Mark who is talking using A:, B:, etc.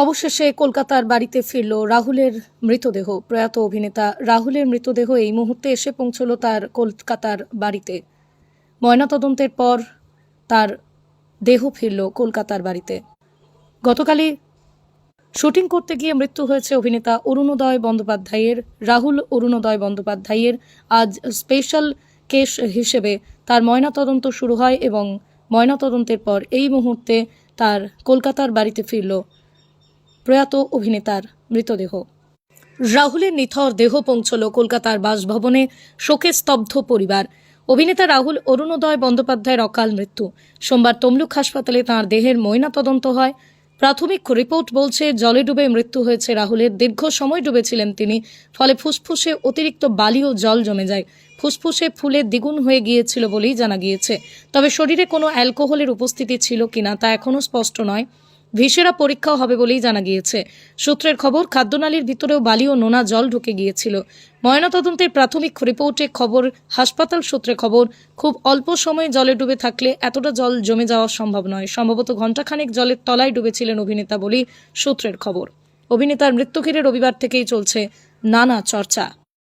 A: অবশেষে কলকাতার বাড়িতে ফিরল রাহুলের মৃতদেহ। প্রয়াত অভিনেতা রাহুলের মৃতদেহ এই মুহূর্তে এসে পৌঁছল তার কলকাতার বাড়িতে। ময়নাতদন্তের পর তার দেহ ফিরল কলকাতার বাড়িতে। গতকালই শুটিং করতে গিয়ে মৃত্যু হয়েছে অভিনেতা অরুণোদয় বন্দ্যোপাধ্যায়ের। রাহুল অরুণোদয় বন্দ্যোপাধ্যায়ের আজ স্পেশাল কেস হিসেবে তার ময়নাতদন্ত শুরু হয় এবং ময়নাতদন্তের পর এই মুহূর্তে তার কলকাতার বাড়িতে ফিরল প্রয়াত অভিনেতার মৃতদেহ। রাহুলের নিথর দেহ পৌঁছল কলকাতার বাসভবনে। শোকে স্তব্ধ পরিবার। অভিনেতা রাহুল অরুণোদয় বন্দ্যোপাধ্যায়ের অকাল মৃত্যু। সোমবার তমলুক হাসপাতালে তাঁর দেহের ময়নাতদন্ত হয়। প্রাথমিক রিপোর্ট বলছে জলে ডুবে মৃত্যু হয়েছে রাহুলের। দীর্ঘ সময় ডুবেছিলেন তিনি, ফলে ফুসফুসে অতিরিক্ত বালি ও জল জমে যায়। ফুসফুসে ফুলে দ্বিগুণ হয়ে গিয়েছিল বলেই জানা গিয়েছে। তবে শরীরে কোনো অ্যালকোহলের উপস্থিতি ছিল কিনা তা এখনও স্পষ্ট নয়। ভিসেরা পরীক্ষাও হবে বলেই জানা গিয়েছে। সূত্রের খবর, খাদ্যনালীর ভিতরেও বালি ও নোনা জল ঢুকে গিয়েছিল। ময়নাতদন্তের প্রাথমিক রিপোর্টে খবর, হাসপাতাল সূত্রে খবর, খুব অল্প সময়ে জলে ডুবে থাকলে এতটা জল জমে যাওয়া সম্ভব নয়। সম্ভবত ঘণ্টাখানেক জলের তলায় ডুবেছিলেন অভিনেতা বলেই সূত্রের খবর। অভিনেতার মৃত্যু ঘিরে রবিবার থেকেই চলছে নানা চর্চা।